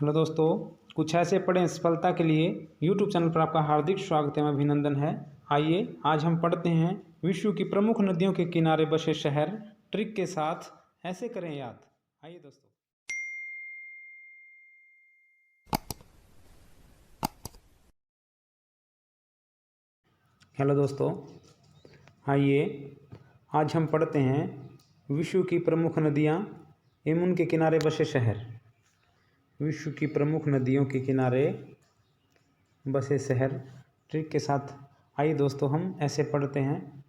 Hello दोस्तों, कुछ ऐसे पढ़ें सफलता के लिए यूट्यूब चैनल पर आपका हार्दिक स्वागत एवं अभिनंदन है। आइए आज हम पढ़ते हैं विश्व की प्रमुख नदियों के किनारे बसे शहर ट्रिक के साथ ऐसे करें याद। आइए दोस्तों। हेलो दोस्तों, आइए आज हम पढ़ते हैं विश्व की प्रमुख नदियाँ एवं उनके किनारे बसे शहर। विश्व की प्रमुख नदियों के किनारे बसे शहर ट्रिक के साथ। आइए दोस्तों हम ऐसे पढ़ते हैं।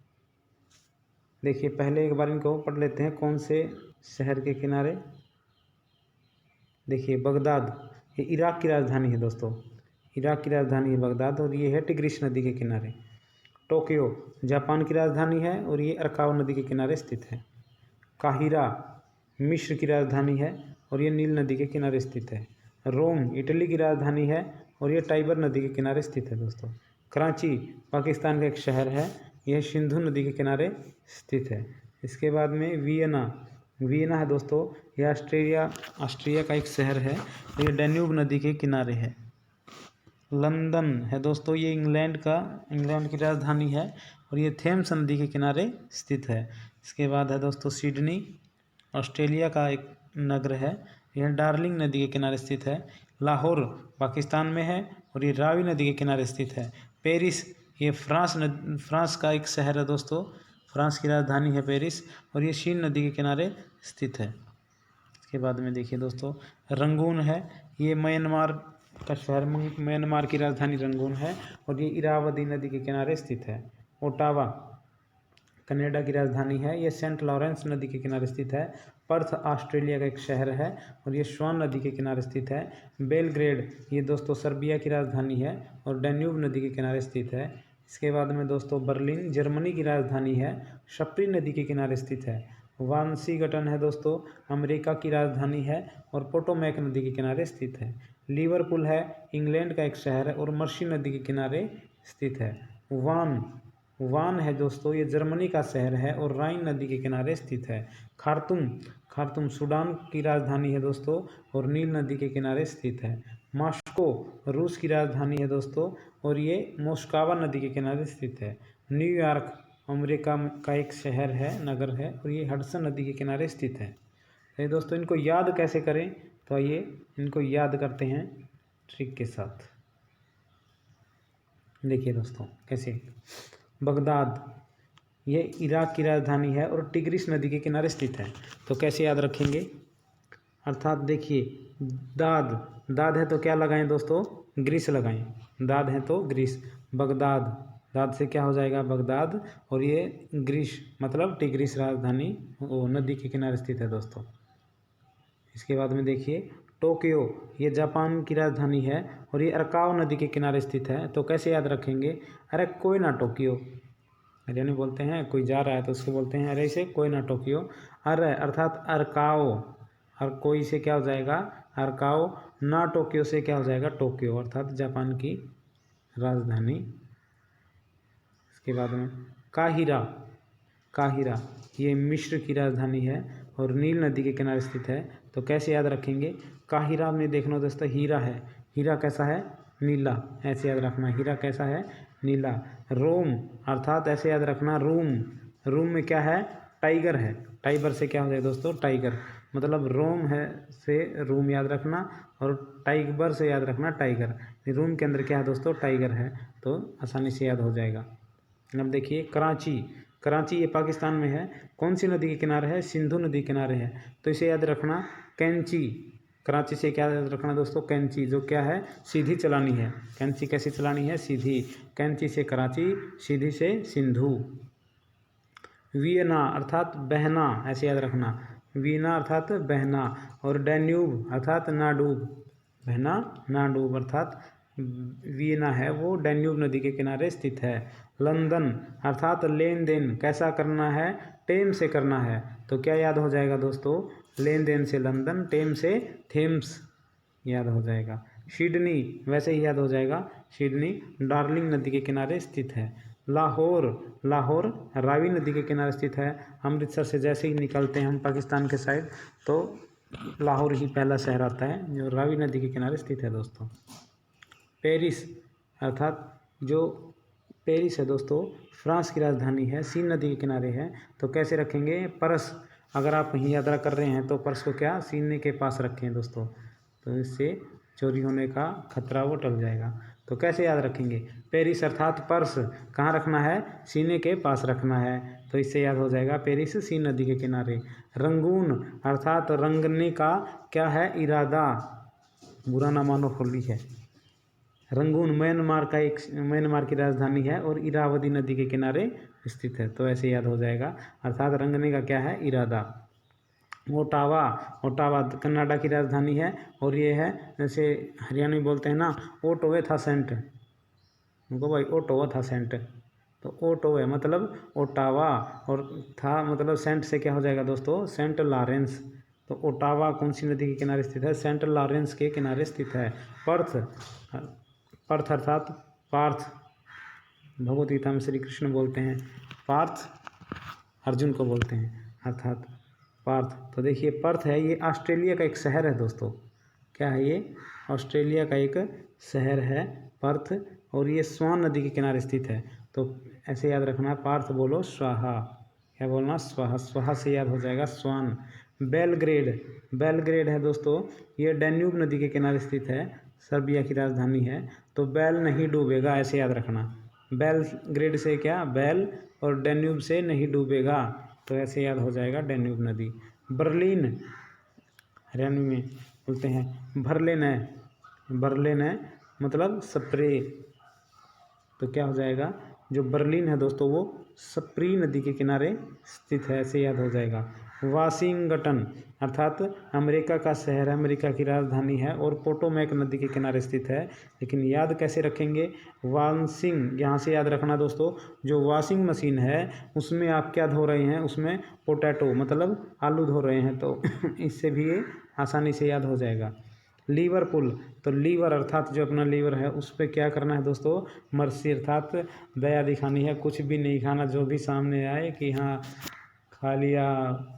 देखिए पहले एक बार इनको पढ़ लेते हैं। कौन से शहर के किनारे? देखिए बगदाद, ये इराक की राजधानी है दोस्तों। इराक की राजधानी है बगदाद और ये है टिग्रिस नदी के किनारे। टोक्यो जापान की राजधानी है और ये अरकावा नदी के किनारे स्थित है। काहिरा मिस्र की राजधानी है और ये नील नदी के किनारे स्थित है। रोम इटली की राजधानी है और ये टाइबर नदी के किनारे स्थित है दोस्तों। कराची पाकिस्तान का एक शहर है, यह सिंधु नदी के किनारे स्थित है। इसके बाद में वियना है दोस्तों, यह ऑस्ट्रिया का एक शहर है और ये डैन्यूब नदी के किनारे है। लंदन है दोस्तों, ये इंग्लैंड की राजधानी है और ये थेम्स नदी के किनारे स्थित है। इसके बाद है दोस्तों सिडनी, ऑस्ट्रेलिया का एक नगर है, यह डार्लिंग नदी के किनारे स्थित है। लाहौर पाकिस्तान में है और ये रावी नदी के किनारे स्थित है। पेरिस ये फ्रांस का एक शहर है दोस्तों, फ्रांस की राजधानी है पेरिस और ये शीन नदी के किनारे स्थित है। इसके बाद में देखिए दोस्तों रंगून है, ये म्यांमार का शहर, म्यांमार की राजधानी रंगून है और ये इरावदी नदी के किनारे स्थित है। ओटावा कनाडा की राजधानी है, ये सेंट लॉरेंस नदी के किनारे स्थित है। पर्थ ऑस्ट्रेलिया का एक शहर है और ये स्वान नदी के किनारे स्थित है। बेलग्रेड ये दोस्तों सर्बिया की राजधानी है और डैन्यूब नदी के किनारे स्थित है। इसके बाद में दोस्तों बर्लिन जर्मनी की राजधानी है, शप्री नदी के किनारे स्थित है। वाशिंगटन है दोस्तों अमेरिका की राजधानी है और पोटोमैक नदी के किनारे स्थित है। लिवरपूल है इंग्लैंड का एक शहर है और मर्सी नदी के किनारे स्थित है। वान है दोस्तों, ये जर्मनी का शहर है और राइन नदी के किनारे स्थित है। खार्तूम सूडान की राजधानी है दोस्तों और नील नदी के किनारे स्थित है। मॉस्को रूस की राजधानी है दोस्तों और ये मोस्कावा नदी के किनारे स्थित है। न्यूयॉर्क अमेरिका का एक शहर है, नगर है और ये हडसन नदी के किनारे स्थित है। तो दोस्तों इनको याद कैसे करें, तो आइए इनको याद करते हैं ट्रिक के साथ। देखिए दोस्तों कैसे। बगदाद ये इराक की राजधानी है और टिग्रिस नदी के किनारे स्थित है। तो कैसे याद रखेंगे? अर्थात देखिए दाद है तो क्या लगाएं दोस्तों? ग्रीस लगाएं। दाद है तो ग्रीस। बगदाद, दाद से क्या हो जाएगा? बगदाद और ये ग्रीस मतलब टिग्रिस राजधानी वो नदी के किनारे स्थित है दोस्तों। इसके बाद में देखिए टोक्यो ये जापान की राजधानी है और ये अरकावा नदी के किनारे स्थित है। तो कैसे याद रखेंगे? अरे कोई ना टोक्यो, यानी बोलते हैं कोई जा रहा है तो उसको बोलते हैं अरे इसे कोई ना टोक्यो। अरे अर्थात अरकाओ, और कोई से क्या हो जाएगा? अरकाओ। ना टोक्यो से क्या हो जाएगा? टोक्यो अर्थात जापान की राजधानी। इसके बाद में काहिरा ये मिस्र की राजधानी है और नील नदी के किनारे स्थित है। तो कैसे याद रखेंगे? काहिरा में देखना दोस्तों हीरा है, हीरा कैसा है? नीला, ऐसे याद रखना। हीरा कैसा है? नीला। रोम अर्थात ऐसे याद रखना रूम में क्या है? टाइगर है। टाइबर से क्या हो जाएगा दोस्तों? टाइगर। मतलब रोम है से रूम याद रखना और टाइगर से याद रखना टाइगर। रूम के अंदर क्या है दोस्तों? टाइगर है, तो आसानी से याद हो जाएगा। अब देखिए कराची ये पाकिस्तान में है, कौन सी नदी के किनारे है? सिंधु नदी के किनारे है, तो इसे याद रखना कैंची। कराची से क्या याद रखना दोस्तों? कैंची, जो क्या है? सीधी चलानी है। कैंची कैसे चलानी है? सीधी। कैंची से कराची, सीधी से सिंधु। वियना अर्थात बहना, ऐसे याद रखना। वीना अर्थात बहना और डैन्यूब अर्थात नाडूब, बहना नाडूब अर्थात वियना है वो डैन्यूब नदी के किनारे स्थित है। लंदन अर्थात लेन देन कैसा करना है? टेम से करना है। तो क्या याद हो जाएगा दोस्तों? लेन देन से लंदन, टेम से थेम्स याद हो जाएगा। सिडनी वैसे ही याद हो जाएगा, सिडनी डार्लिंग नदी के किनारे स्थित है। लाहौर रावी नदी के किनारे स्थित है। अमृतसर से जैसे ही निकलते हैं हम पाकिस्तान के साइड तो लाहौर ही पहला शहर आता है जो रावी नदी के किनारे स्थित है दोस्तों। पेरिस अर्थात जो पेरिस है दोस्तों फ्रांस की राजधानी है, सीन नदी के किनारे है। तो कैसे रखेंगे? पर्स, अगर आप कहीं यात्रा कर रहे हैं तो पर्स को क्या सीने के पास रखें दोस्तों, तो इससे चोरी होने का खतरा वो टल जाएगा। तो कैसे याद रखेंगे? पेरिस अर्थात पर्स कहाँ रखना है? सीने के पास रखना है। तो इससे याद हो जाएगा पेरिस सीन नदी के किनारे। रंगून अर्थात रंगने का क्या है? इरादा, बुरा ना मानो होली है। रंगून म्यांमार की राजधानी है और इरावदी नदी के किनारे स्थित है। तो ऐसे याद हो जाएगा, अर्थात रंगने का क्या है? इरादा। ओटावा कनाडा की राजधानी है और ये है, जैसे हरियाणवी बोलते हैं ना, ओटोवे था सेंट, उनको भाई ओटोवा था सेंट। तो ओटोवे मतलब ओटावा, और था मतलब सेंट से क्या हो जाएगा दोस्तों? Saint Lawrence. तो ओटावा कौन सी नदी के किनारे स्थित है? सेंट लॉरेंस के किनारे स्थित है। पर्थ अर्थात पार्थ, भगवत गीता में श्री कृष्ण बोलते हैं पार्थ अर्जुन को बोलते हैं, अर्थात पर्थ। तो देखिए पर्थ है, ये ऑस्ट्रेलिया का एक शहर है दोस्तों। क्या है ये? ऑस्ट्रेलिया का एक शहर है पर्थ, और ये स्वान नदी के किनारे स्थित है। तो ऐसे याद रखना, पार्थ बोलो स्वाहा, क्या बोलना? स्वाहा। स्वाहा से याद हो जाएगा स्वान। बेलग्रेड है दोस्तों, ये डैन्यूब नदी के किनारे स्थित है, सर्बिया की राजधानी है। तो बैल नहीं डूबेगा, ऐसे याद रखना। बेलग्रेड से क्या? बैल, और डैन्यूब से नहीं डूबेगा, तो ऐसे याद हो जाएगा डैन्यूब नदी। बर्लिन हरियाणवी में बोलते हैं बर्लिन है मतलब स्प्रे। तो क्या हो जाएगा? जो बर्लिन है दोस्तों वो स्प्री नदी के किनारे स्थित है, ऐसे याद हो जाएगा। वाशिंगटन अर्थात अमेरिका का शहर है, अमेरिका की राजधानी है और पोटोमैक नदी के किनारे स्थित है। लेकिन याद कैसे रखेंगे? वाशिंग, यहाँ से याद रखना दोस्तों, जो वॉशिंग मशीन है उसमें आप क्या धो रहे हैं? उसमें पोटैटो मतलब आलू धो रहे हैं, तो इससे भी ये आसानी से याद हो जाएगा। लीवरपुल, तो लीवर अर्थात जो अपना लीवर है उस पर क्या करना है दोस्तों? मर्सी अर्थात दया दिखानी है, कुछ भी नहीं खाना, जो भी सामने आए कि हाँ खा लिया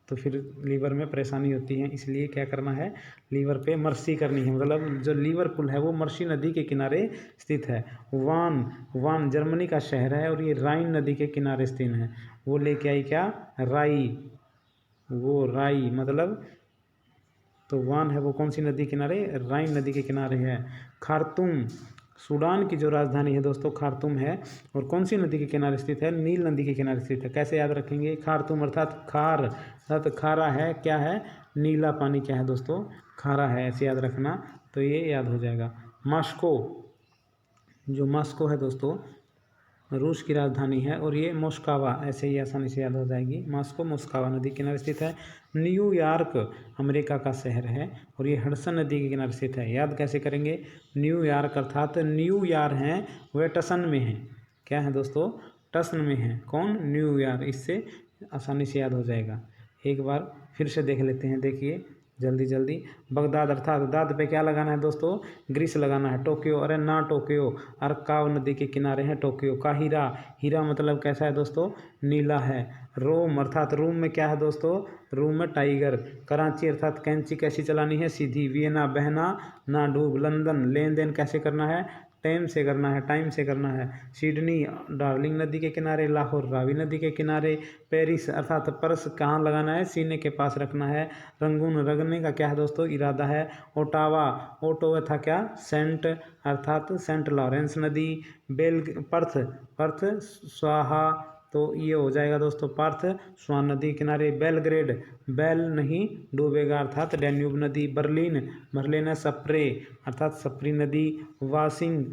तो फिर लीवर में परेशानी होती है, इसलिए क्या करना है? लीवर पे मर्सी करनी है। मतलब जो लीवरपुल है वो मर्सी नदी के किनारे स्थित है। वान जर्मनी का शहर है और ये राइन नदी के किनारे स्थित है। वो लेके आई क्या? राई मतलब, तो वान है वो कौन सी नदी किनारे? राइन नदी के किनारे है। खार्तूम, सूडान की जो राजधानी है दोस्तों खार्तूम है, और कौन सी नदी के किनारे स्थित है? नील नदी के किनारे स्थित है। कैसे याद रखेंगे? खार्तूम अर्थात खार, अर्थात खारा है, क्या है? नीला पानी क्या है दोस्तों? खारा है, ऐसे याद रखना, तो ये याद हो जाएगा। मॉस्को, जो मॉस्को है दोस्तों रूस की राजधानी है और ये मोस्कावा, ऐसे ही आसानी से याद हो जाएगी। मॉस्को मोस्कावा नदी के किनारे स्थित है। न्यूयॉर्क अमेरिका का शहर है और ये हडसन नदी के किनारे स्थित है। याद कैसे करेंगे? न्यूयॉर्क अर्थात न्यूयॉर्क हैं वे टसन में हैं। क्या है दोस्तों? टसन में है। कौन? न्यूयॉर्क। इससे आसानी से याद हो जाएगा। एक बार फिर से देख लेते हैं, देखिए जल्दी। बगदाद अर्थात दाद पे क्या लगाना है दोस्तों? ग्रीस लगाना है। टोक्यो, अरे ना टोक्यो, अरकाव नदी के किनारे है टोक्यो। काहिरा, हीरा मतलब कैसा है दोस्तों? नीला है। रोम अर्थात रूम में क्या है दोस्तों? रूम में टाइगर। कराची अर्थात कैंची कैसी चलानी है? सीधी। वियना बहना ना डूब। लंदन लेन देन कैसे करना है? टाइम से करना है। सिडनी डार्लिंग नदी के किनारे। लाहौर रावी नदी के किनारे। पेरिस अर्थात पर्स कहाँ लगाना है? सीने के पास रखना है। रंगून रंगने का क्या है दोस्तों? इरादा है। ओटावा था क्या? सेंट अर्थात सेंट लॉरेंस नदी। पर्थ स्वाहा, तो ये हो जाएगा दोस्तों पर्थ स्वान नदी के किनारे। बेलग्रेड बैल नहीं डूबेगा अर्थात डैन्यूब नदी। बर्लिन है स्प्रे अर्थात स्प्री नदी। वॉशिंग,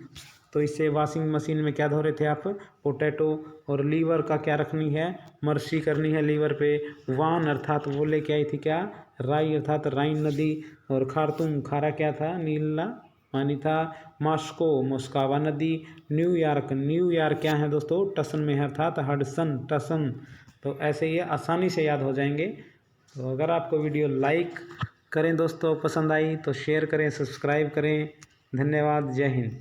तो इससे वॉशिंग मशीन में क्या धो रहे थे आप? पोटैटो। और लीवर का क्या रखनी है? मर्सी करनी है लीवर पे। वान अर्थात वो लेके आई थी क्या? राई अर्थात राइन नदी। और खार्तूम खारा क्या था? नीला पानी था। मॉस्को मोस्कावा नदी। न्यूयॉर्क क्या है दोस्तों? टसन में है अर्थात हडसन टसन। तो ऐसे ये आसानी से याद हो जाएंगे। तो अगर आपको वीडियो लाइक करें दोस्तों, पसंद आई तो शेयर करें, सब्सक्राइब करें। धन्यवाद। जय हिंद।